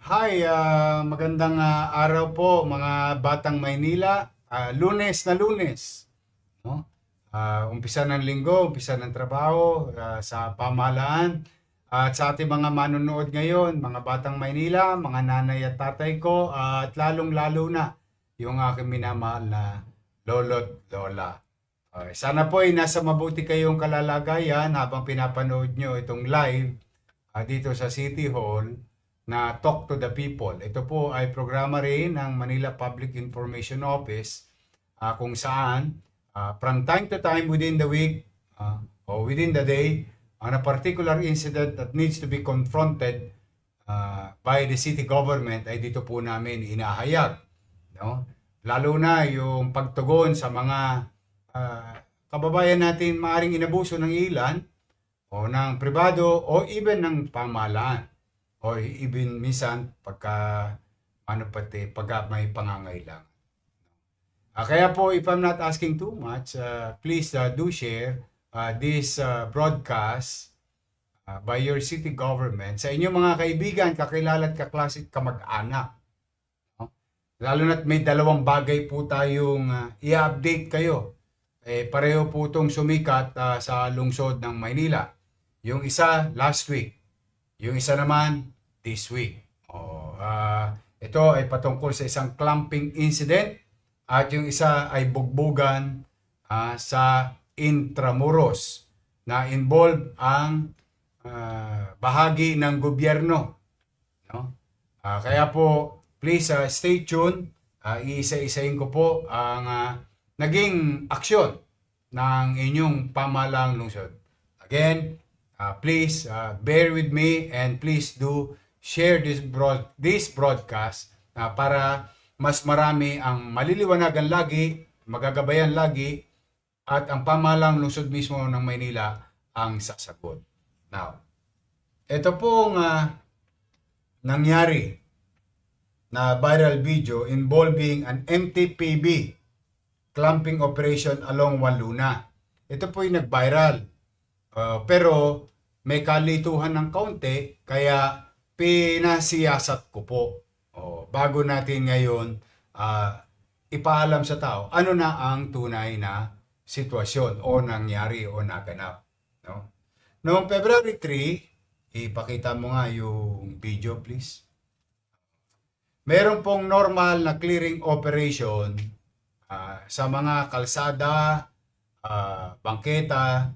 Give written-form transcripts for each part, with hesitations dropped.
Hi, magandang araw po mga batang Maynila. Lunes na Lunes, no? Umpisa ng linggo, umpisa ng trabaho sa pamahalaan. At sa ating mga manonood ngayon, mga batang Maynila, mga nanay at tatay ko, at lalong-lalo na yung aking minamahal na lolo't lola. Sana po ay nasa mabuti kayong kalalagayan habang pinapanood nyo itong live dito sa City Hall na Talk to the People. Ito po ay programa rin ng Manila Public Information Office kung saan from time to time within the week or within the day on a particular incident that needs to be confronted by the city government ay dito po namin inahayag. No? Lalo na yung pagtugon sa mga kababayan natin maaring inabuso ng ilan o ng pribado o even ng pamahalaan o even minsan pagka may pangangailangan. Kaya po, if I'm not asking too much, please do share this broadcast by your city government sa inyong mga kaibigan, kakilala at kaklase kamag-anak. No? Lalo na't may dalawang bagay po tayong i-update kayo. Pareho po itong sumikat sa lungsod ng Maynila. Yung isa last week, yung isa naman this week. Ito ay patungkol sa isang clumping incident at yung isa ay bugbugan sa Intramuros na involved ang bahagi ng gobyerno. No? Kaya po, please stay tuned. Iisa-isahin ko po ang naging aksyon ng inyong pamahalaang lungsod. Again, please bear with me and please do share this broadcast para mas marami ang maliliwanagan lagi, magagabayan lagi, at ang pamahalaang lungsod mismo ng Maynila ang sasagot. Now, ito pong nangyari na viral video involving an MTPB clumping operation along Wanluna. Ito po yung nag-viral. Pero may kalituhan ng kaunti, kaya pinasiyasat ko po. Bago natin ngayon ipaalam sa tao ano na ang tunay na sitwasyon o nangyari o naganap. No? Noong February 3, ipakita mo nga yung video please. Meron pong normal na clearing operation sa mga kalsada, bangketa.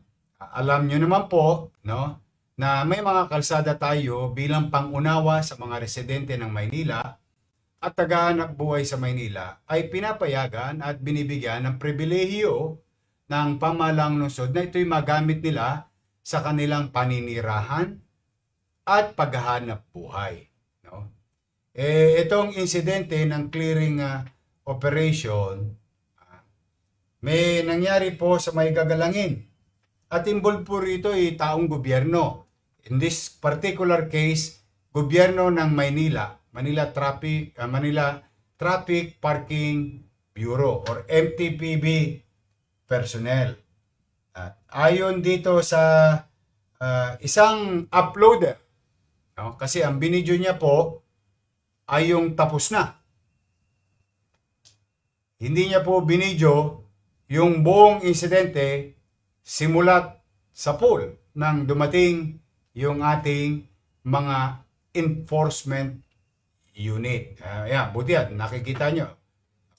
Alam nyo naman po, no, na may mga kalsada tayo bilang pangunawa sa mga residente ng Maynila at tagahanap buhay sa Maynila ay pinapayagan at binibigyan ng pribilehiyo ng pamahalaang lungsod na ito'y magamit nila sa kanilang paninirahan at paghahanap buhay. No? Itong insidente ng clearing operation, may nangyari po sa may Gagalangin. At involved po rito ay taong gobyerno. In this particular case, gobyerno ng Manila Traffic Parking Bureau or MTPB personnel. At ayon dito sa isang uploader, no? Kasi ang binidyo niya po ay yung tapos na. Hindi niya po binidyo yung buong insidente simulat sa pool nang dumating yung ating mga enforcement unit. Ayan, buti yan, nakikita nyo.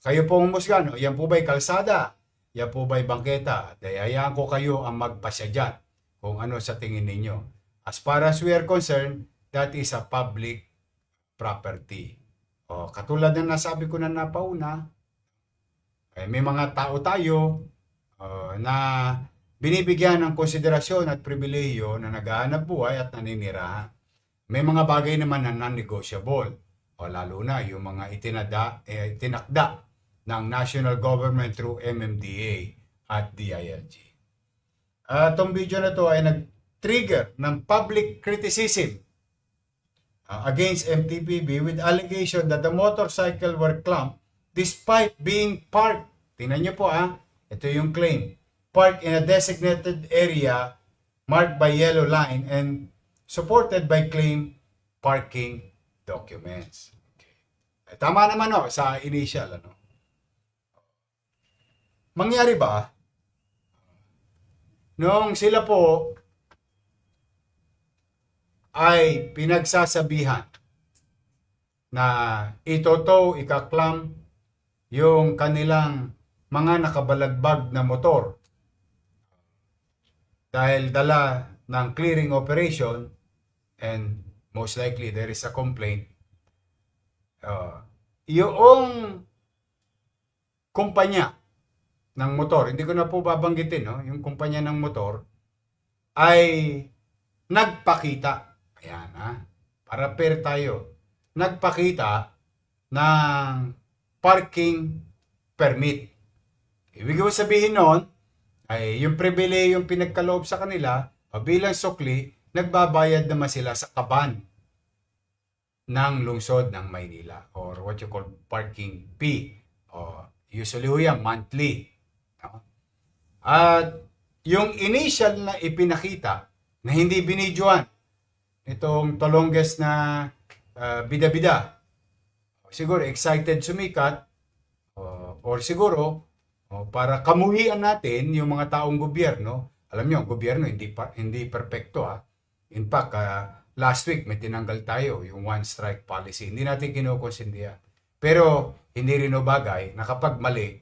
Kayo pong humusga, no? Yan po ba'y kalsada? Yan po ba'y bangketa? Hayaan ko kayo ang magpasya dyan kung ano sa tingin ninyo. As far as we are concerned, that is a public property. Katulad na nasabi ko na napauna, may mga tao tayo na binibigyan ng konsiderasyon at pribilehiyo na naghahanap buhay at naninirahan. May mga bagay naman na non-negotiable, lalo na yung mga itinakda ng national government through MMDA at DILG. Itong video na to ay nag-trigger ng public criticism against MTPB with allegation that the motorcycle were clumped despite being parked. Tingnan nyo po ito yung claim. Parked in a designated area marked by yellow line and supported by claim parking documents. Okay. Tama naman sa initial. Mangyari ba, nung sila po ay pinagsasabihan na itotow, ikaklam yung kanilang mga nakabalagbag na motor dahil dala ng clearing operation and most likely there is a complaint, yung kumpanya ng motor, hindi ko na po babanggitin, yung kumpanya ng motor ay nagpakita, ayan para fair tayo, nagpakita ng parking permit. Ibig sabihin nun, ay yung pribilehiyong pinagkaloob sa kanila, bilang sukli, nagbabayad naman sila sa kaban ng lungsod ng Maynila or what you call parking fee. Usually yan, monthly. At yung initial na ipinakita na hindi binidyoan, itong tolongges na bida-bida, siguro excited sumikat, or siguro para kamuhian natin yung mga taong gobyerno. Alam niyo, ang gobyerno hindi perpekto In fact, last week may tinanggal tayo yung one strike policy. Hindi natin kinukonsindihan. Pero hindi rin bagay na kapag mali,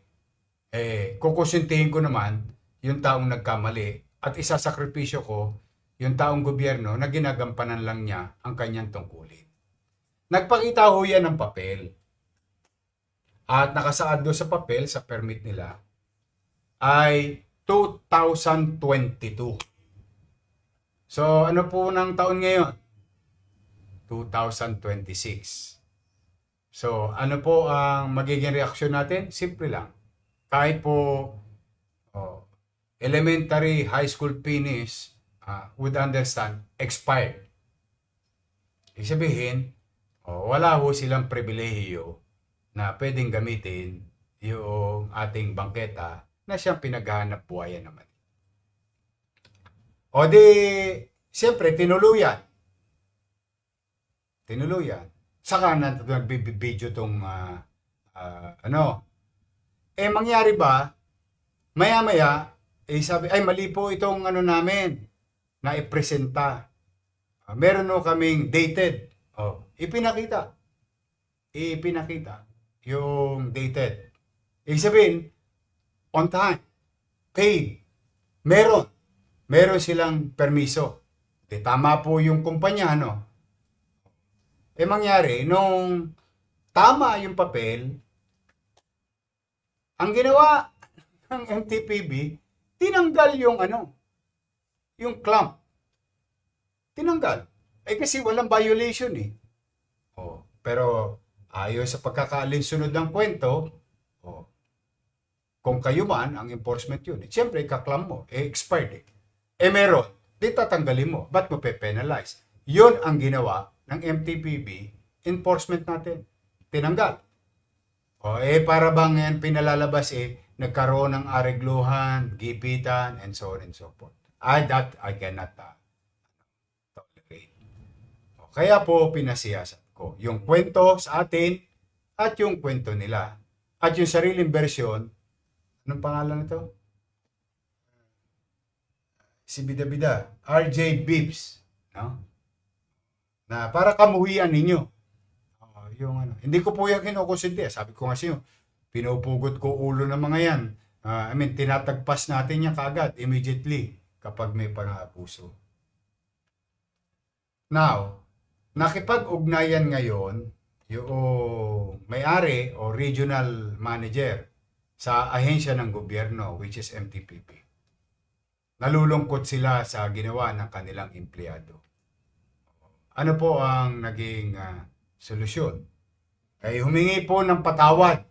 kukonsintihin ko naman yung taong nagkamali at isasakripisyo ko yung taong gobyerno na ginagampanan lang niya ang kanyang tungkulin. Nagpakita ho yan ng papel. At nakasaad doon sa papel, sa permit nila, ay 2022. So, ano po ng taon ngayon? 2026. So, ano po ang magiging reaksyon natin? Simple lang. Kahit po elementary, high school finish would understand, expired. Ibig sabihin, wala ho silang pribilehiyo na pwedeng gamitin yung ating bangketa na siyang pinaghahanap buhayan naman. O di, siyempre, tinuluyan. Saka na nagbibidyo tong, mangyari ba, maya-maya, sabi, mali po itong namin, na ipresenta. Meron kaming dated. Ipinakita yung dated. Ibig sabihin, on time, paid, meron silang permiso. Tama po yung kumpanya, mangyari, nung tama yung papel, ang ginawa ng MTPB, tinanggal yung clamp. Tinanggal. Kasi walang violation Pero ayon sa pagkakaalinsunod ng kwento, kung kayo man ang enforcement unit, siyempre kaklam mo, expired meron, di tatanggalin mo. Ba't mo pe-penalize? Yun ang ginawa ng MTPB enforcement natin. Tinanggal. Para bang yan pinalalabas nagkaroon ng aregluhan, gipitan, and so on and so forth. That I cannot tolerate. Kaya po pinasiyasat ko yung kwento sa atin at yung kwento nila. At yung sariling version, anong pangalan nito? Si Bida-Bida, RJ Bibbs, na para kamuhian ninyo. Hindi ko po yan kinukonsinti. Sabi ko nga siyo, pinupugot ko ulo ng mga yan. Tinatagpas natin yan kaagad, immediately, kapag may pang-abuso. Now, nakipag-ugnayan ngayon yung may-ari o regional manager sa ahensya ng gobyerno, which is MTPB. Nalulungkot sila sa ginawa ng kanilang empleyado. Ano po ang naging solusyon? Humingi po ng patawad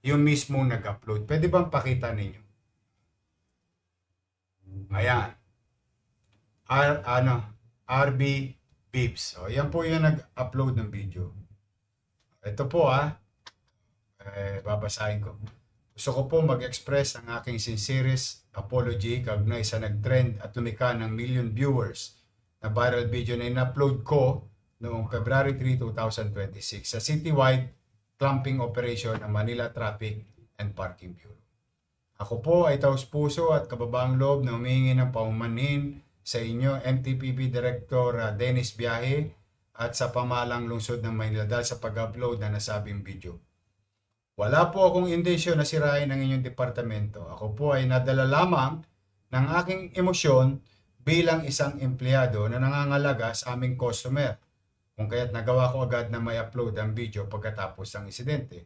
yung mismo nag-upload. Pwede bang pakita ninyo? Ayan. RB Bibbs. Yan po yung nag-upload ng video. Ito po babasahin ko. Gusto ko po mag-express ang aking sincerest apology kaugnay sa nag-trend at lumika ng million viewers na viral video na in-upload ko noong February 3, 2026 sa citywide clamping operation ng Manila Traffic and Parking Bureau. Ako po ay taus-puso at kababaang loob na humingi ng paumanhin sa inyo, MTPB Director Dennis Biahe at sa pamahalang lungsod ng Maynila dahil sa pag-upload na nasabing video. Wala po akong intensyon na sirain ang inyong departamento. Ako po ay nadala lamang ng aking emosyon bilang isang empleyado na nangangalaga sa aming customer. Kung kaya't nagawa ko agad na may upload ang video pagkatapos ng insidente.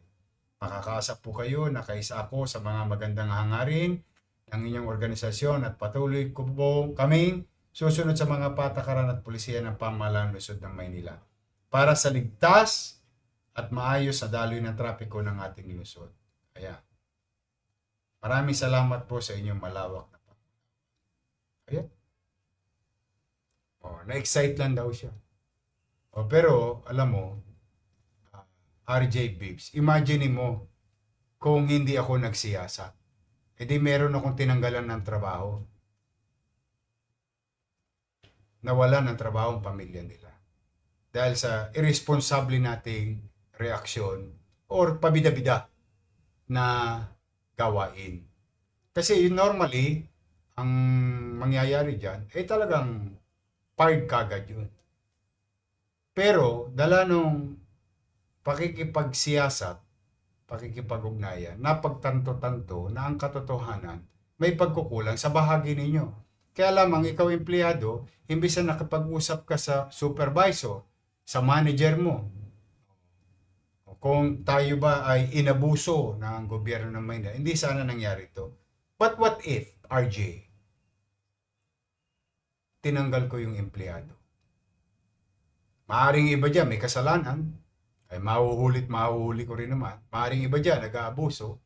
Makakaasa po kayo na kaisa ako sa mga magandang hangarin ng inyong organisasyon at patuloy ko po kaming susunod sa mga patakaran at pulisiya ng pamahalaan lungsod ng Maynila para sa ligtas at maayos na daloy ng trapiko ng ating lungsod. Kaya, maraming salamat po sa inyong malawak na pangunguna. Ayan. Na-excite lang daw siya. Pero, alam mo, RJ Bibbs, imagine mo kung hindi ako nagsiyasat. Edi meron akong tinanggalan ng trabaho. Nawalan ng trabaho ang pamilya nila. Dahil sa irresponsible nating reaksyon or pabida-bida na gawain. Kasi normally, ang mangyayari dyan, talagang fired kagad yun. Pero, dala nung pakikipagsiyasat, pakikipag-ugnayan, napagtanto-tanto na ang katotohanan may pagkukulang sa bahagi ninyo. Kaya lamang ikaw empleyado, imbis na nakapag-usap ka sa supervisor, sa manager mo, kung tayo ba ay inabuso ng gobyerno ng Maynila, hindi sana nangyari ito. But what if, RJ, tinanggal ko yung empleyado? Maaring iba dyan, may kasalanan, ay mahuhuli ko rin naman. Maaring iba dyan, nag-aabuso.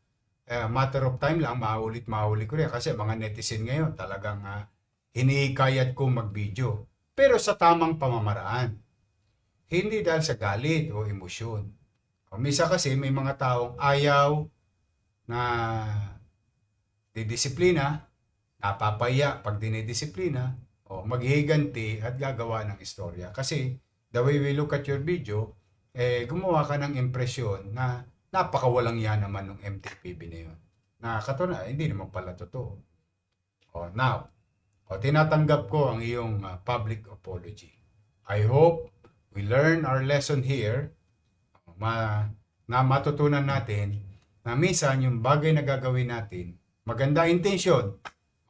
Matter of time lang, mahuli ko rin. Kasi mga netizen ngayon, talagang hinihikayat ko mag-video. Pero sa tamang pamamaraan. Hindi dahil sa galit o emosyon. Misa kasi may mga taong ayaw na didisiplina, napapaya pag dinidisiplina, o maghihiganti at gagawa ng istorya. Kasi the way we look at your video, gumawa ka ng impresyon na napakawalang yan naman ng MTPB na yun. Na katunayan, hindi naman pala totoo. Now, tinatanggap ko ang iyong public apology. I hope we learn our lesson here na matutunan natin na minsan yung bagay na gagawin natin, maganda intensyon,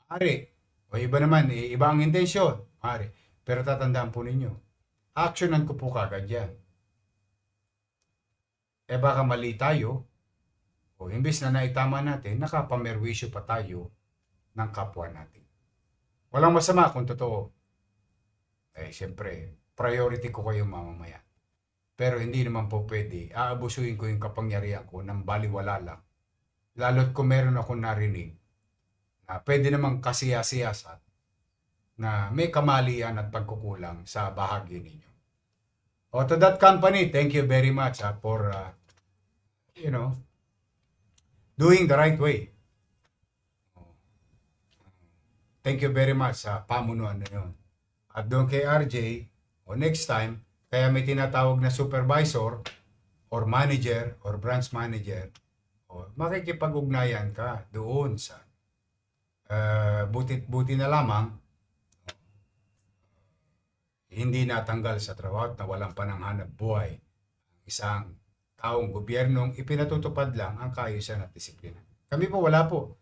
maaari. O iba naman, iba ang intensyon, maaari. Pero tatandaan po ninyo, actionan ko po kagad yan. Baka mali tayo, o imbis na naitama natin, nakapamerwisyo pa tayo ng kapwa natin. Walang masama kung totoo. Siyempre, priority ko kayo mamamayan. Pero hindi naman po pwede, aabusuin ko yung kapangyarihan ko ng baliwala lang. Lalo't kung meron akong narinig na pwede namang kasiyasiyasat na may kamalian at pagkukulang sa bahagi ninyo. To that company, thank you very much for, doing the right way. Thank you very much sa pamunuan na yun. At doon kay RJ, next time, kaya may tinatawag na supervisor or manager or branch manager, makikipag-ugnayan ka doon sa buti na lamang hindi natanggal sa trabaho at nawalan pa ng hanap buhay isang taong gobyernong ipinatutupad lang ang kaayusan at disiplina. Kami po wala po.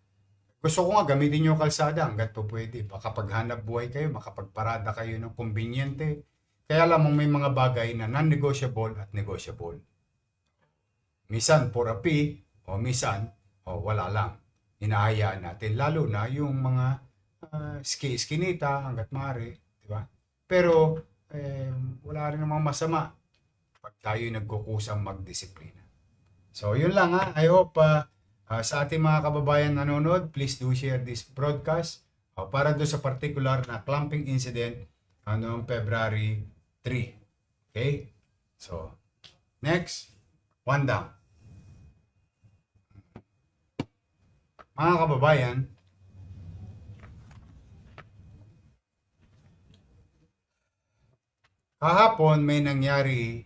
Gusto ko nga gamitin yung kalsada hanggat po pwede. Makapaghanap buhay kayo, makapagparada kayo ng kumbinyente. Kaya lamang may mga bagay na non-negotiable at negotiable. Misan for a fee, o misan, wala lang. Hinahayaan natin, lalo na yung mga ski-skinita hanggat maaari, di ba? Pero wala rin namang masama pag tayo nagkukusang magdisiplina. So yun lang ha. I hope sa ating mga kababayan nanonood, please do share this broadcast para doon sa particular na clamping incident noong February 3. Okay? So, next, one down. Mga kababayan, kahapon may nangyari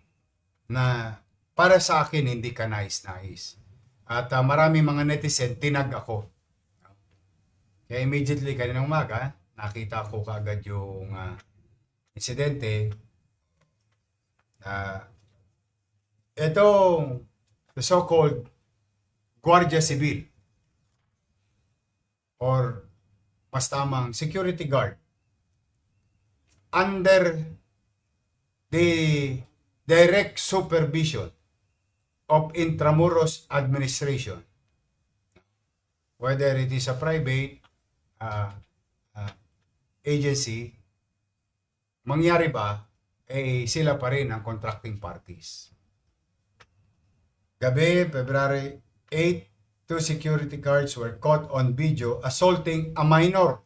na para sa akin hindi ka nais-nais. At marami mga netizen tinag ako. Kaya immediately kanina umaga, nakita ko kaagad yung insidente. Itong the so-called Guardia Civil or mas tamang security guard under the direct supervision of Intramuros administration, whether it is a private agency, mangyari ba, sila pa rin ang contracting parties. Gabi, February 8, 2 security guards were caught on video assaulting a minor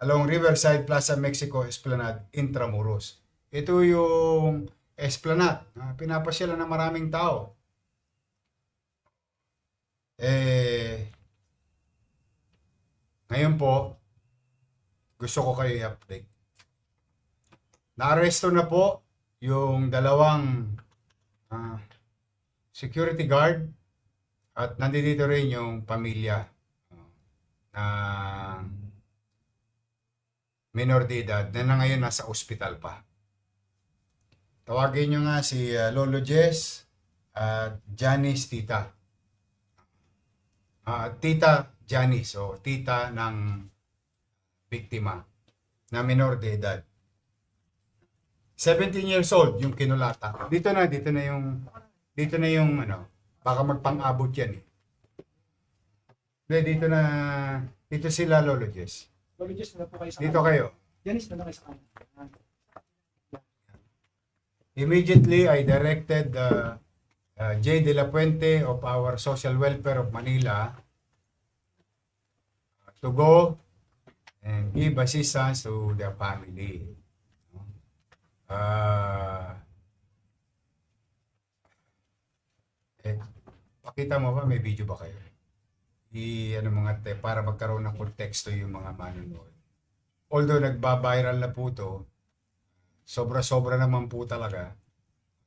along Riverside Plaza Mexico Esplanade, Intramuros. Ito yung Esplanade, pinapasyalan ng maraming tao. Ngayon po, gusto ko kayo i-update. Naaresto na po yung dalawang security guard at nandito rin yung pamilya ng minor de edad na ngayon nasa ospital pa. Tawagin nyo nga si Lolo Jess at Janice Tita. Tita Janice, o tita ng biktima na minor de edad. 17 years old yung kinulata. Dito na yung baka magpang-abot yan eh. Dito sila Lolo Jess. Lolo Jess, na po kayo sa Dito kayo. Janice, na kayo sa kanan. Immediately, I directed J. De La Puente of our Social Welfare of Manila to go and give assistance to their family. Pakita mo ba? May video ba kayo? Para magkaroon ng konteksto yung mga manonood. Although nagba-viral na po to, sobra-sobra naman po talaga.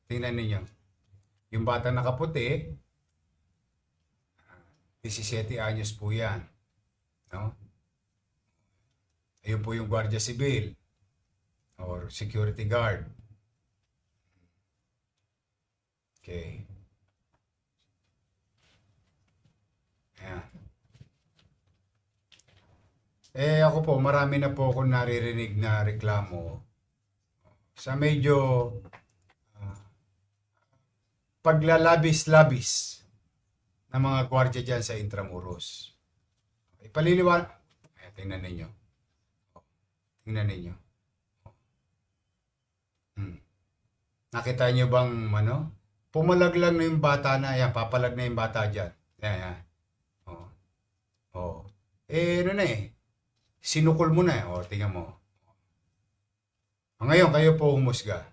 Tingnan ninyo. Yung bata nakaputi, 17 anyos po yan. No? Ayun po yung Guardia Civil or security guard. Okay. Ayan. Ako po, marami na po akong naririnig na reklamo sa medyo paglalabis-labis ng mga gwardiya dyan sa Intramuros. Ipaliliwan. Tingnan ninyo. Tingnan ninyo. Nakita nyo bang pumalaglag na yung bata na, ayan, papalag na yung bata dyan. Ayan. Sinukol mo na. Tingnan mo. Ngayon, kayo po humusga.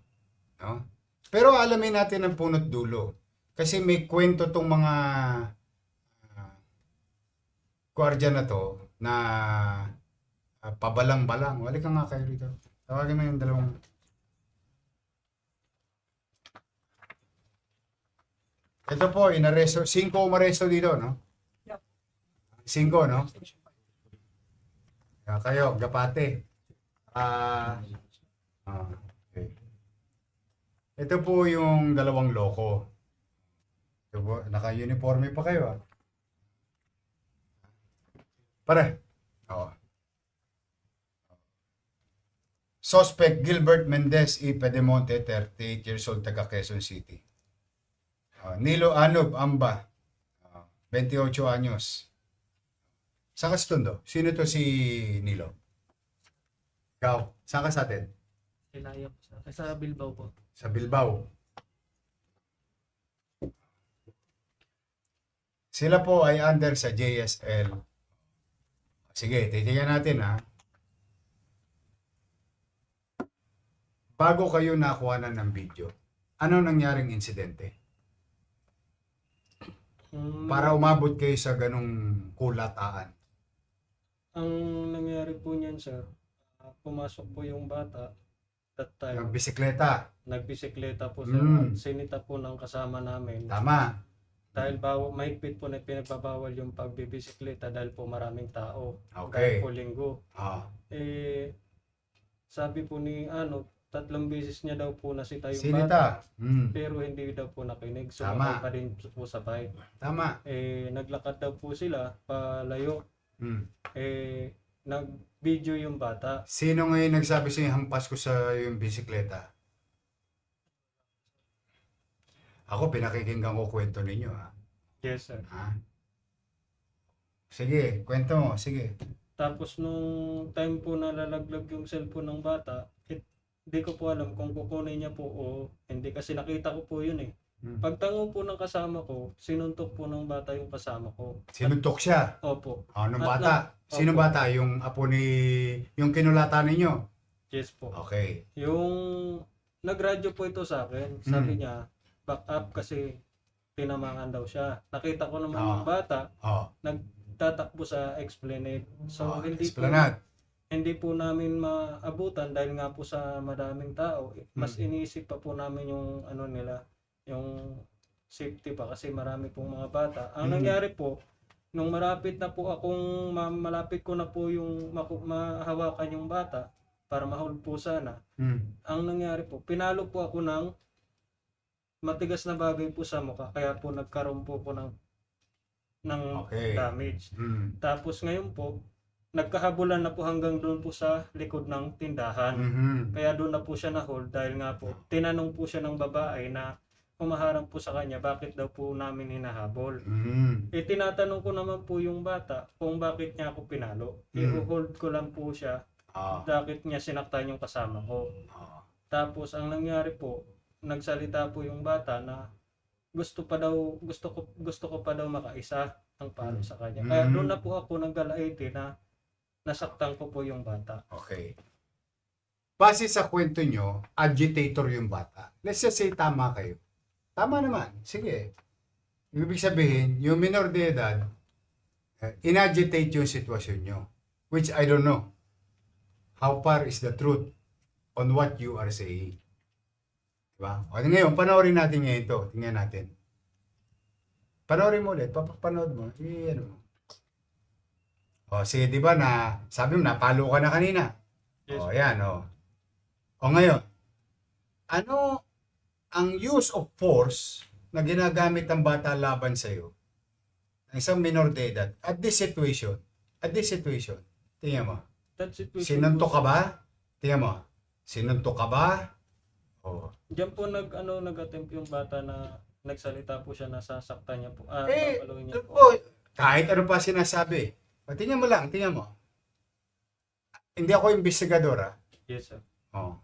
No? Pero alamin natin ang punot dulo. Kasi may kwento tong mga gwardiya na to na pabalang-balang. Wali ka nga kayo rito. Tawagin mo yung dalawang. Ito po, inaresto. 5 umaresto dito, no? 5, no? Kayo, Gapate. Okay. Ito po yung dalawang loko. Ito po, naka-uniforme pa kayo, Pare. Oo. Suspect Gilbert Mendez E. Pedemonte, 38 years old, taga Quezon City. Nilo Anob Amba, 28 anyos. Saan ka stundo? Sino to si Nilo? Ikaw, saan ka sa atin? Sa Bilbao po. Sa Bilbao. Sila po ay under sa JSL. Sige, titingnan natin Bago kayo nakuhanan ng video, ano nangyaring insidente? Para umabot kayo sa ganung kulataan. Ang nangyari po niyan, sir, pumasok po yung bata. that Yung time. bisikleta. Nagbisikleta po sir Mm. at sinita po ng kasama namin. Tama. Dahil mahigpit po na pinagbabawal yung pagbibisikleta dahil po maraming tao. Okay. Dahil po linggo. Oh. Sabi po ni 3 beses niya daw po nasita yung bata. Sinita. Pero hindi daw po nakinig. Tama. Sumakay pa rin po sa bike. Tama. Naglakad daw po sila palayo. Mm. Nag-video yung bata. Sino ngayon nagsabi sa'yo hampas ko sa yung bisikleta? Ako, pinakikinggan ko kwento ninyo, ha? Yes sir. Ha? Sige, kwento mo. Sige. Tapos nung time po na lalaglag yung cellphone ng bata, hindi ko po alam kung kukunin niya po o hindi kasi nakita ko po yun eh. Pagtango po ng kasama ko, sinuntok po ng bata yung kasama ko. Sinuntok siya. Opo. Anong At bata? Sino Opo. bata? Yung apo ni... Yung kinulatan ninyo? Yes po. Okay. Yung nagradyo po ito sa akin, sabi niya, back up kasi tinamangan daw siya. Nakita ko naman yung bata, Oh. tatakbo sa Esplanade. So Esplanade. hindi po namin maabutan dahil nga po sa madaming tao. Mas iniisip pa po namin yung nila, yung safety pa kasi marami pong mga bata. Ang nangyari po, nung malapit ko na po yung mahawakan yung bata para mahulog po sana. Ang nangyari po, pinalo po ako ng matigas na bagay po sa mukha kaya po nagkaroon po ko ng Okay. damage. Mm. Tapos ngayon po, nagkahabulan na po hanggang doon po sa likod ng tindahan. Kaya doon na po siya na-hold dahil nga po, tinanong po siya ng babae na humaharang po sa kanya, bakit daw po namin hinahabol. Tinatanong ko naman po yung bata kung bakit niya ako pinalo. I-hold ko lang po siya, bakit niya sinaktan yung kasama ko. Tapos ang nangyari po, nagsalita po yung bata na gusto ko pa daw makaisa ang palo sa kanya. Kaya doon na po ako naggalaiti na nasaktan ko po yung bata. Okay. Base sa kwento nyo, agitator yung bata. Let's just say tama kayo. Tama naman. Sige. Ibig sabihin, yung minor de edad, inagitate yung sitwasyon nyo. Which I don't know. How far is the truth on what you are saying? Diba? O ngayon, panoorin natin ngayon ito. Tingnan natin. Panoorin mo ulit. Papapanood mo. Ano mo. O, sige, di ba na, sabi mo, napalo ka na kanina. Yes. O, yan, o. O ngayon, ano ang use of force na ginagamit ng bata laban sa'yo? Ng isang minor de edad. At this situation, tingnan mo. That situation Sinuntok po, ka ba? Tingnan mo. Sinuntok ka ba? O. diyan po nag-attempt yung bata na nagsalita po siya na sasaktan niya po. Papaluin niya po. Kahit ano pa sinasabi. O, tingnan mo lang, tingnan mo. Hindi ako investigador, ha? Yes sir. O.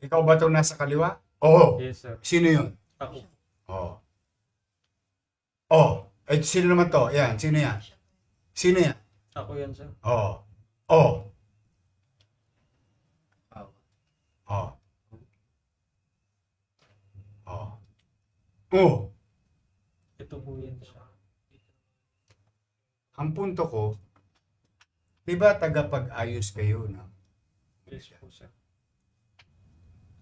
Ikaw ba itong nasa kaliwa? Oo. Yes sir. Sino yun? Ako. Oo. Oh. Eh, sino naman to? Yan, sino yan? Sino yan? Ako yan sir. Oo. Oh. Oh. Oh. Oh. Ito po yan siya. Ang punto ko, di ba tagapag-ayos kayo, no? Yes po sir.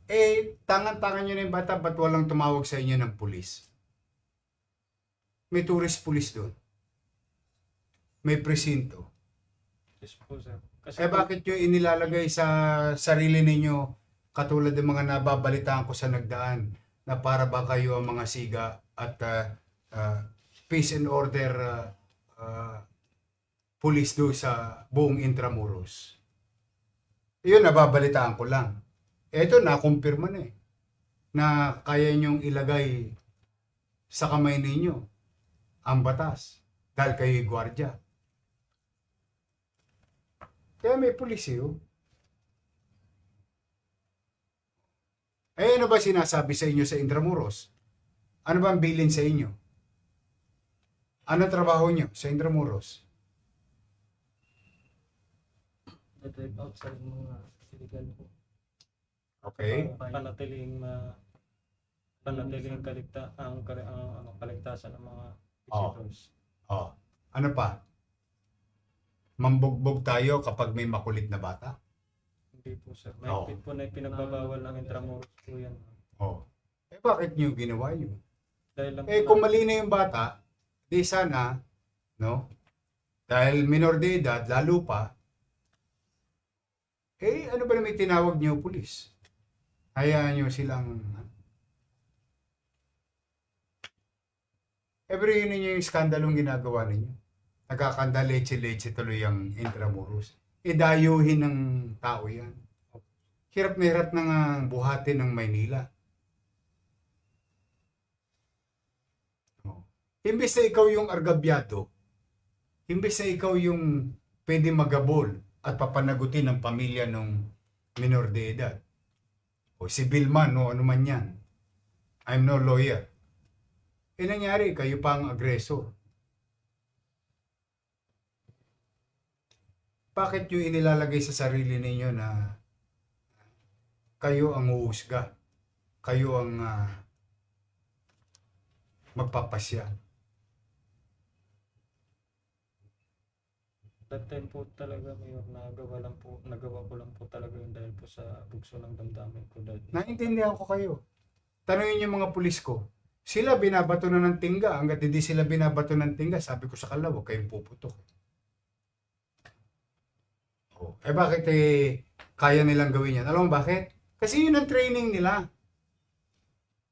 Eh, tangan-tangan nyo na yung bata, ba't walang tumawag sa inyo ng pulis? May tourist police doon. May presinto. Yes po sir. Kasi Eh, bakit nyo inilalagay sa sarili ninyo katulad ng mga nababalitaan ko sa nagdaan na para ba kayo ang mga siga at peace and order police do sa buong Intramuros? Yun, nababalitaan ko lang. Eto, nakumpirma na eh. Na kaya nyong ilagay sa kamay ninyo ang batas dahil kayo'y gwardya. Kaya may pulis eh. Oh. Eh, ano ba sinasabi sa inyo sa Intramuros? Ano ba ang bilin sa inyo? Ano trabaho nyo sa Intramuros? na-drive out sa mga illegal po. Okay. Panatiling kaligtasan ng mga Oh. visitors. Oh. Ano pa? Mambugbog tayo kapag may makulit na bata? Hindi po sir. Mahigpit po na pinagbabawal ng Intramuros po yan. Oh. Eh bakit niyo ginawa yun? Dahil lang Eh po kung mali na yung bata, di sana, no? Dahil minor de edad, lalo pa, eh ano ba na may tinawag niyo pulis? Hayaan niyo silang... Every yun ninyo yung skandalong ginagawa ninyo. Nagkakanda leche-leche tuloy ang Intramuros. Idayuhin ng tao yan. Hirap na hirap na nga buhatin ng Maynila. Imbes na ikaw yung argabyado, imbes na ikaw yung pwede magabol at papanagutin ng pamilya ng minor de edad. O civil man o ano man yan. I'm no lawyer. Eh nangyari, kayo pa ang agresor. Bakit nyo inilalagay sa sarili ninyo na kayo ang uusga? Kayo ang magpapasya? that time po talaga Mayor, nagawa ko lang po talaga yun dahil po sa bugso ng damdamin ko. Dahil Naintindihan ko kayo. Tanungin yung mga pulis ko. Sila binabato na ng tingga. Hanggat hindi sila binabato ng tingga, sabi ko sa kanila, huwag kayong puputok. Oh. Eh bakit kaya nilang gawin yan? Alam mo bakit? Kasi yun ang training nila.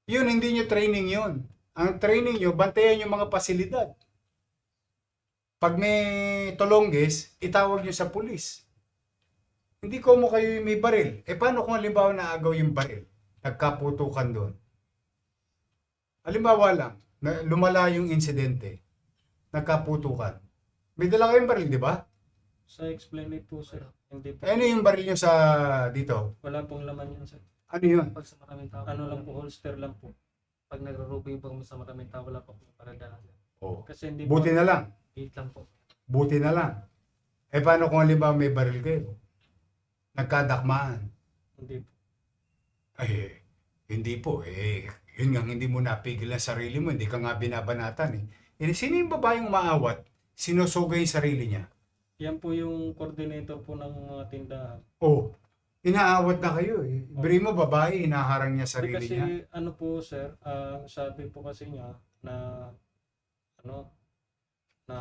Yun, hindi nyo training yun. Ang training nyo, bantayan yung mga pasilidad. Pag may tolongges, itawag nyo sa pulis. Hindi ko mo kayo may baril. Eh paano kung halimbawa naagaw yung baril? Nagkaputukan doon. Halimbawa lang, lumala yung insidente. Nagkaputukan. May dala kayong baril, di ba? sa explain it po sir, hindi po, Ano yung baril nyo sa dito? wala pong laman yun sir. Ano yun? Pag sa maraming tao, Ano lang po, holster lang po. pag nagro-roving po kami sa maraming tao, wala pa po para dala. Oh. Kasi hindi po, Buti na lang. Wait lang po. Buti na lang. Eh paano kung halimbawa may baril kayo? Nagkadakmaan. hindi po. Ay, hindi po. Eh, yun nga, hindi mo napigil ang sarili mo. Hindi ka nga binabanatan eh. Eh sino yung babaeng umaawat? Sinusugay yung sarili niya? Yan po yung coordinator po ng mga tindahan. Oh, inaawat na kayo eh. Bri mo, babae, inaharang niya sarili Kasi niya. ano po sir, sabi po kasi niya na ano na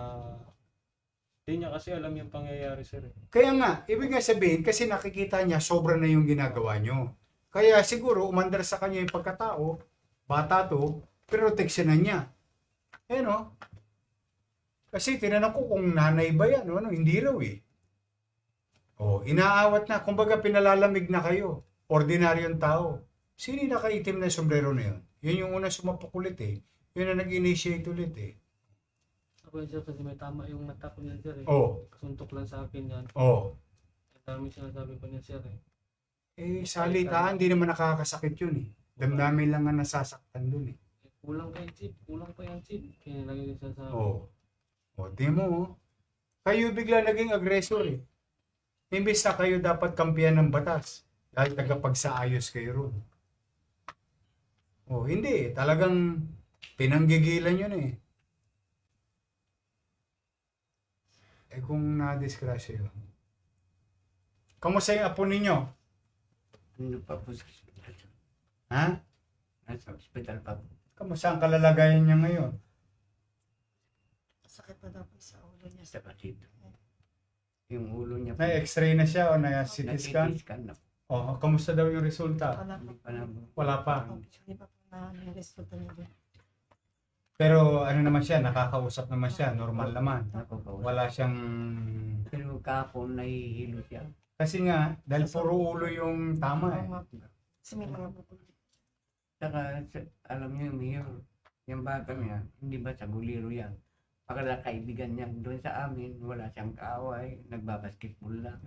hindi niya kasi alam yung pangyayari sir. Kaya nga, ibig nga sabihin, kasi nakikita niya sobra na yung ginagawa nyo. Kaya siguro, umandar sa kanya yung pagkatao, bata to, pero proteksyonan niya. Eh no? Kasi tinanong ko kung nanay ba yan, ano, hindi raw eh. Oh, inaawat na, kumbaga pinalalamig na kayo. Ordinaryong tao. Sino yung nakaitim na sombrero na yun? Yun yung unang sumapakulit eh. Yun ang nag-initiate ulit eh. Ako yun sir, kasi may tama yung mata ko niyan sir eh. Oh, Kasuntok lang sa akin yan. oh. Ang dami sinasabi ko niyan sir eh. Eh, salitaan, hindi naman nakakasakit yun eh. Damdamin lang nga nasasaktan dun eh. Kulang pa yung chip, kulang pa yung chip. Kaya lagi ko sinasabi. Oh. O, di mo, oh. Kayo bigla naging aggressor eh. Imbis na kayo dapat kampiyan ng batas. Dahil tagapagsaayos kayo ron. Oh, hindi. Talagang pinanggigilan yun eh. Eh kung na-disgrasya yun. Kamusta yung apo ninyo? Ano pa po sa ospital? Ha? Nasa ospital pa po. Kamusta ang kalalagayan niya ngayon? Sakit pa daw po sa ulo niya. Sa dito. Yung ulo niya po. Na-x-ray na siya o na-CT scan? Na-CT scan na po. Oh, kamusta daw yung resulta? Wala Hindi pa pa na po. Wala pa. Hindi pa po na resulta niya doon. Pero ano naman siya, nakakausap naman siya, normal naman. Napapawala. Wala siyang... Pero kahapon nahihilo siya. Kasi nga, dahil puro ulo yung tama eh. Kasi may mga bukol. Saka alam niyo, Mayor, yung bata niya, hindi ba sa Guliro yan? Pagkala kaibigan niya doon sa amin, wala siyang kaaway, nagbabasketball lang.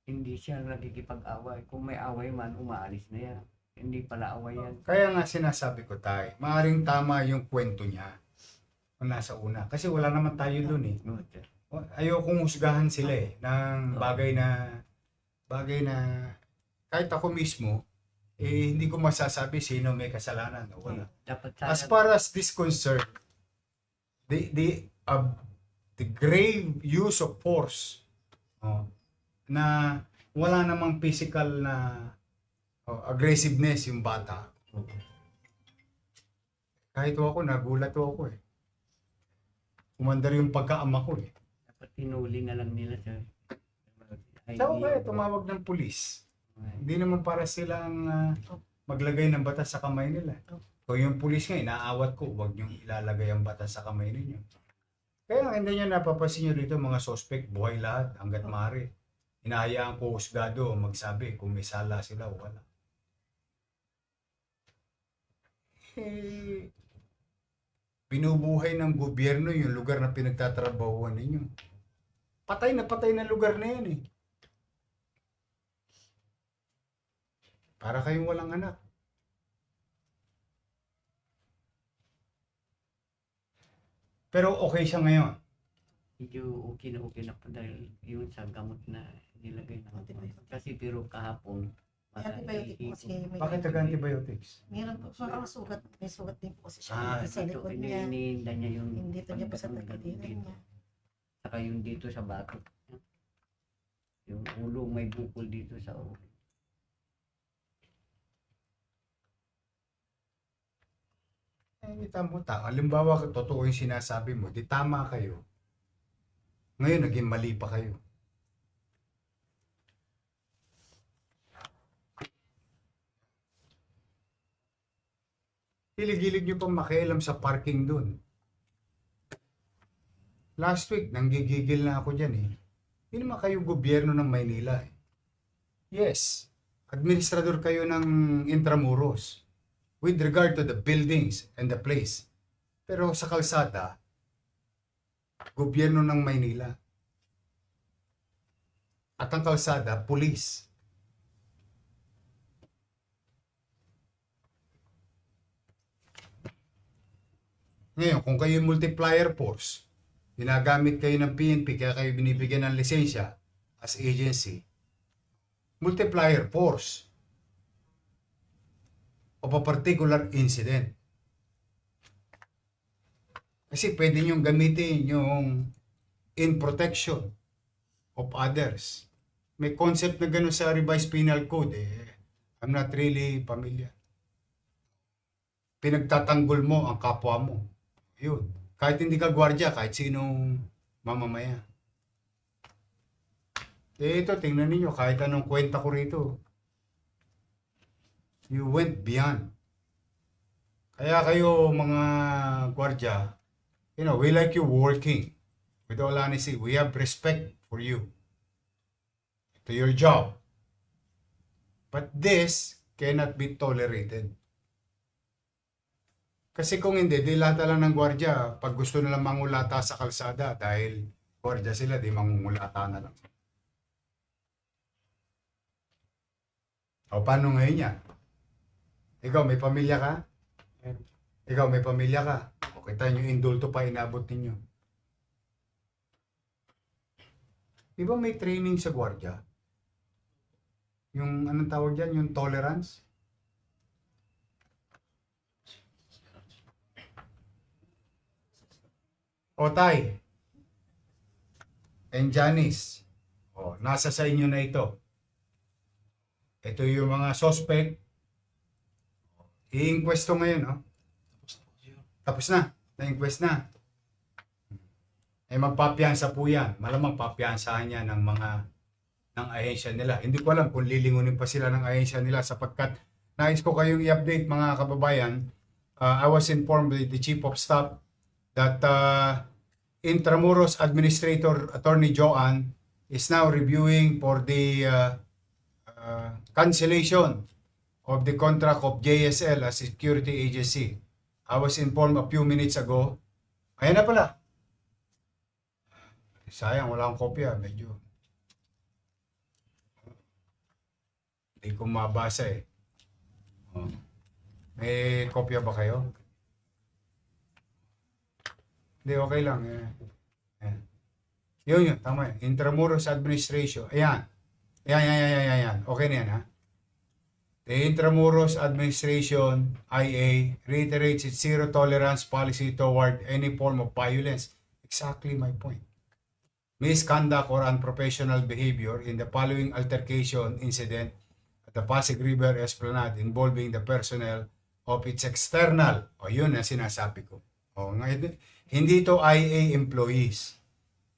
Hindi siya nakikipag-away. Kung may away man, umaalis na yan. Hindi pala away yan. Kaya nga sinasabi ko tayo, maaaring tama yung kwento niya kung nasa una. Kasi wala naman tayo dun eh. No, sir. Ayokong husgahan sila eh, ng bagay na kahit ako mismo, eh hindi ko masasabi sino may kasalanan o wala. Dapat As sana, far as this concerned, the grave use of force, oh, na wala namang physical na aggressiveness yung bata. Kahit ako, nagulat ako eh. Umandar yung pagkaama ko eh. Dapat tinuli na lang nila sa Saan kaya tumawag ng pulis? Hindi naman para silang maglagay ng batas sa kamay nila. Kung yung pulis nga, inaawat ko, huwag niyong ilalagay ang batas sa kamay ninyo. Kaya hindi niya napapansin nyo dito, mga suspect, buhay lahat, hanggat maaari. Hinahayaan ko husgado magsabi kung may sala sila o wala. Binubuhay ng gobyerno yung lugar na pinagtatrabahuan ninyo. Patay na lugar na yan eh. Para kayong walang anak. Pero okay siya ngayon. medyo okay na po dahil yun sa gamot na nilagay na kasi pero kahapon Antibiotic po kasi may Bakit nag-antibiotics? meron po siya sugat. May sugat din po kasi Ah, siya sa dito likod niya. iniinda niya yung Dito niya pa sa tagiliran dito. niya. Saka yung dito sa batok yung ulo may bukol dito sa ulo. Tama, halimbawa, totoo yung sinasabi mo, di tama kayo. Ngayon, naging mali pa kayo. Hilig-hilig nyo pang makialam sa parking dun. Last week, nanggigigil na ako dyan eh. Hindi naman kayo gobyerno ng Maynila eh. Yes, administrador kayo ng Intramuros with regard to the buildings and the place. Pero sa kalsada, gobyerno ng Maynila. At ang kalsada, pulis. Ngayon, kung kayo yung multiplier force, ginagamit kayo ng PNP, kaya kayo binibigyan ng lisensya as agency, multiplier force of a particular incident. Kasi pwede nyo gamitin yung in protection of others. May concept na gano'n sa revised penal code eh. I'm not really familiar. Pinagtatanggol mo ang kapwa mo. Yun. Kahit hindi ka gwardiya, kahit sinong mamamaya. Eh ito, tingnan ninyo, kahit anong kwenta ko rito. You went beyond. Kaya kayo mga gwardiya, you know, we like you working. With all honesty, we have respect for you. To your job. But this cannot be tolerated. Kasi kung hindi, di lata lang ng gwardiya. Pag gusto nila mangulata sa kalsada, dahil gwardiya sila, di mangungulata na lang. O paano ngayon yan? Ikaw, may pamilya ka? Ikaw, may pamilya ka? O kita nyo, indulto pa inabot ninyo. Di ba may training sa gwardiya? Yung, anong tawag dyan? Yung tolerance? O Tay, and Janice, o, nasa sa inyo na ito. Ito yung mga suspect. I-inquesto ngayon, no? Tapos na. Na-inquest na. Eh, magpapiyansa po yan. Malamang papiyansahan niya ng mga ng ahensya nila. Hindi ko alam kung lilingunin pa sila ng ahensya nila sapagkat nais ko kayong i-update mga kababayan. I was informed by the Chief of Staff that Intramuros Administrator Attorney Joanne is now reviewing for the cancellation of the contract of JSL as security agency. I was informed a few minutes ago. Ayan na pala. Sayang, wala akong kopya. Medyo. Hindi ko mabasa eh. Oh. May kopya ba kayo? Hindi, okay lang. Ayan. Yun, tama yun. Intramuros Administration. Ayan. Ayan. Okay na yan, ha? The Intramuros Administration, IA, reiterates its zero tolerance policy toward any form of violence. Exactly my point. misconduct or unprofessional behavior in the following altercation incident at the Pasig River Esplanade involving the personnel of its external, o yun ang sinasabi ko. O, hindi ito IA employees.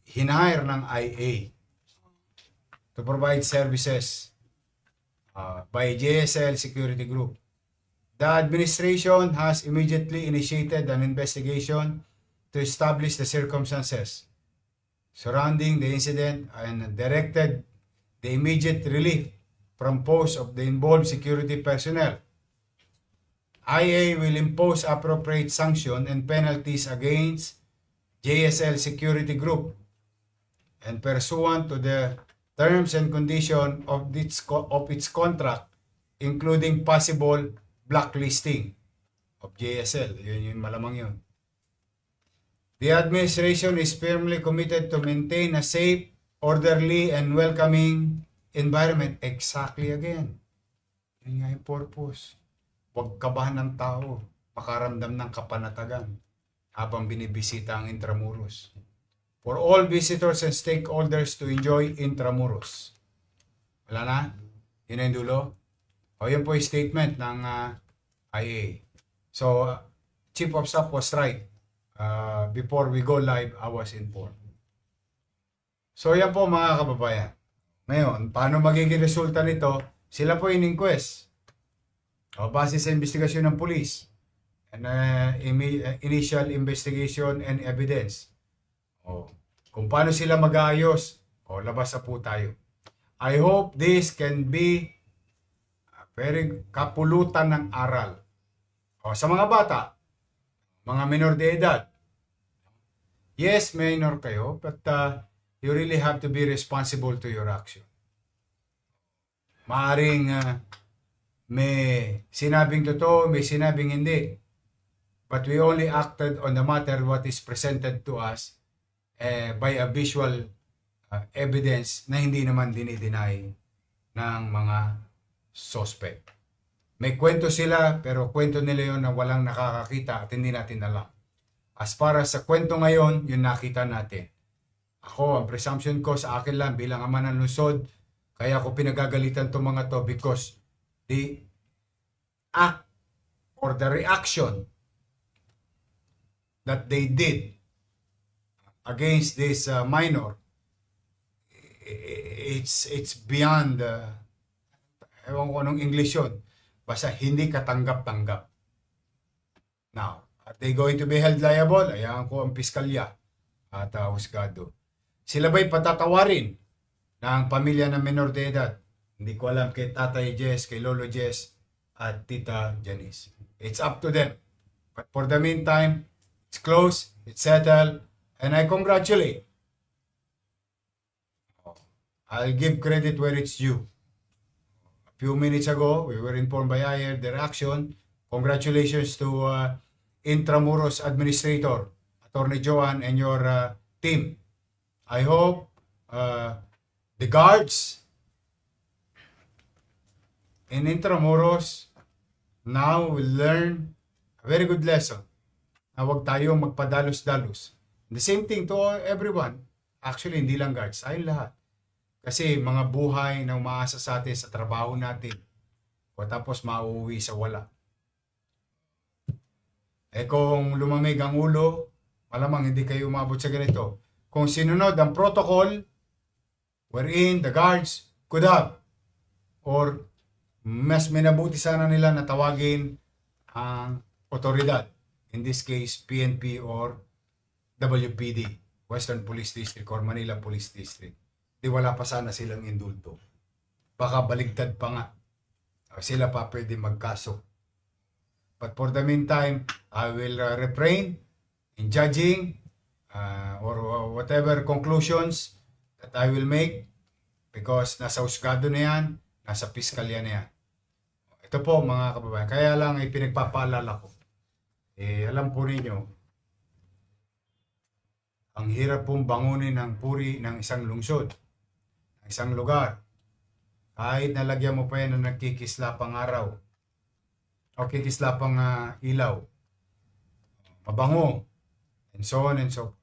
Hinire ng IA to provide services by JSL Security Group. The administration has immediately initiated an investigation to establish the circumstances surrounding the incident and directed the immediate relief from posts of the involved security personnel. IA will impose appropriate sanction and penalties against JSL Security Group and pursuant to the terms and conditions of its contract, including possible blacklisting of JSL. Yun malamang yun. The administration is firmly committed to maintain a safe, orderly, and welcoming environment. Exactly again. Yun nga yung purpose. Huwag kabahan ng tao, makaramdam ng kapanatagan habang binibisita ang Intramuros. For all visitors and stakeholders to enjoy Intramuros. Wala na? Yun ang dulo? O yun po yung statement ng IA. So, Chief of Staff was right. Before we go live, I was informed. So, yan po mga kababayan. Ngayon, paano magiging resulta nito? Sila po in-inquest. Base sa investigasyon ng police and initial investigation and evidence. Kung paano sila mag-aayos, labas na po tayo. I hope this can be very kapulutan ng aral. Sa mga bata, mga minor de edad, yes, minor kayo, but you really have to be responsible to your action. Maaring may sinabing totoo, may sinabing hindi. But we only acted on the matter what is presented to us by a visual evidence na hindi naman dinideny ng mga suspect. May kwento sila, pero kwento nila yon na walang nakakakita at hindi natin alam. As para sa kwento ngayon, yun nakita natin. Ako, ang presumption ko sa akin lang bilang ama ng lungsod, kaya ako pinagagalitan itong mga to because the act or the reaction that they did against this minor, it's beyond, ewan ko anong English yun, basta hindi katanggap-tanggap. Now, are they going to be held liable? Ayan ko ang piskalya at husgado. Sila ba'y patatawarin ng pamilya ng minor de edad? Hindi ko alam kay Tatay Jess, kay Lolo Jess, at Tita Janice. It's up to them. But for the meantime, it's closed, it's settled, and I congratulate. I'll give credit where it's due. A few minutes ago, we were informed by IR their action. Congratulations to Intramuros Administrator, Attorney Joan, and your team. I hope the guards in Intramuros now will learn a very good lesson na huwag tayo magpadalos-dalos. The same thing to everyone. Actually, hindi lang guards, ay lahat. Kasi mga buhay na umaasa sa atin sa trabaho natin o tapos mauuwi sa wala. Kung lumamig ang ulo, malamang hindi kayo umabot sa ganito. Kung sinunod ang protocol wherein the guards could have or mas minabuti sana nila na tawagin ang otoridad. In this case, PNP or WPD, Western Police District or Manila Police District. Di wala pa sana silang indulto. Baka baligtad pa nga. Sila pa pwede magkaso. But for the meantime, I will refrain in judging or whatever conclusions that I will make because nasa husgado na yan, nasa piskalya na yan. Ito po mga kababayan. Kaya lang ay pinagpapaalala ko. Alam po ninyo, ang hirap pong bangunin ng puri ng isang lungsod, ng isang lugar. Kahit nalagyan mo pa yan ng nagkikislapang araw o kikislapang ilaw, mabango, and so on and so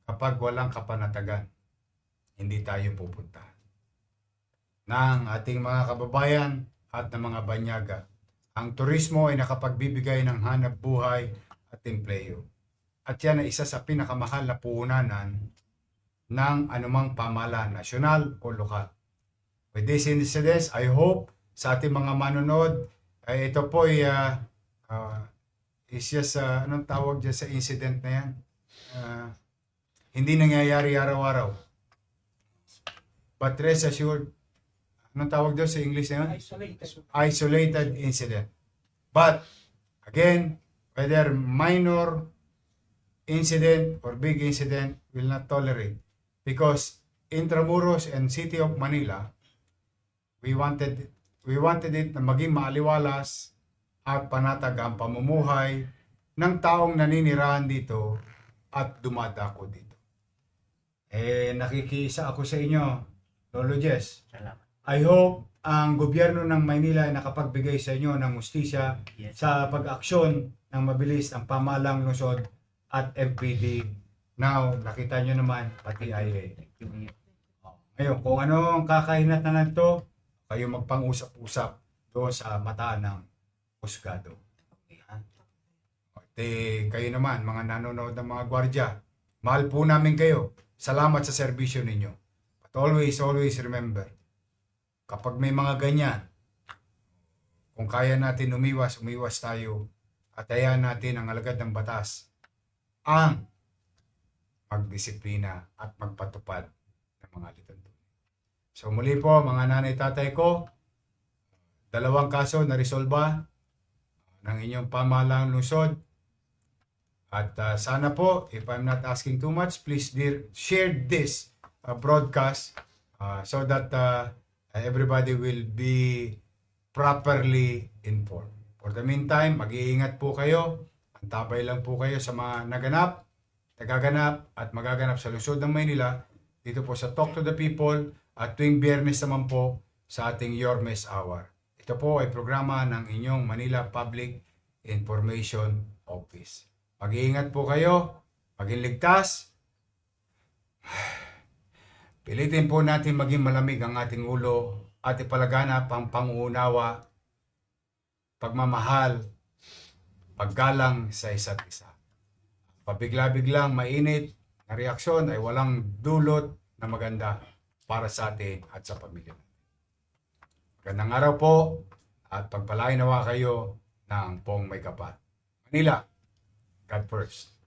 kapag walang kapanatagan. hindi tayo pupunta ng ating mga kababayan at ng mga banyaga. Ang turismo ay nakapagbibigay ng hanap buhay at empleyo. At yan ay isa sa pinakamahal na puhunanan ng anumang pamahalaan, nasyonal o lokal. With this incidents, I hope sa ating mga manonood, ay ito po ay is just, anong tawag dyan sa incident na yan? Hindi nangyayari araw-araw. But rest assured, anong tawag doon sa English na yun? Isolated incident. But, again, whether minor incident or big incident, will not tolerate. Because Intramuros and City of Manila, we wanted it na maging maaliwalas at panatag ang pamumuhay ng taong naninirahan dito at dumadako dito. Nakikiisa ako sa inyo, Lolo Jess. Salamat. I hope ang gobyerno ng Maynila ay nakapagbigay sa inyo ng hustisya Yes. sa pag-aksyon ng mabilis ang pamahalang lungsod at MPD. Now, nakita nyo naman, pati IA. Thank you, Mayor. Ngayon, kung ano ang kakahinat na nito, kayo magpang-usap-usap doon sa mata ng husgado. Kayo naman, mga nanonood ng mga gwardya, mahal po namin kayo. Salamat sa serbisyo ninyo. But always remember, kapag may mga ganyan, kung kaya natin umiwas tayo at hayaan natin ang alagad ng batas ang magdisiplina at magpatupad ng mga lituntunin. So muli po, mga nanay tatay ko, 2 kaso na resolba ng inyong pamahalang lungsod. At sana po, if I'm not asking too much, please share this broadcast so that everybody will be properly informed. For the meantime, mag-iingat po kayo. Antabay lang po kayo sa mga nagaganap at magaganap sa lungsod ng Maynila dito po sa Talk to the People at tuwing Biyernes naman po sa ating Yormes Hour. Ito po ay programa ng inyong Manila Public Information Office. Mag-iingat po kayo, maging ligtas. Pilitin po natin maging malamig ang ating ulo at ipalaganap ang panguunawa, pagmamahal, paggalang sa isa't isa. Pabigla-biglang mainit na reaksyon ay walang dulot na maganda para sa atin at sa pamilya. Magandang araw po at pagpalain nawa kayo ng Pong May Kapal. Manila, God first.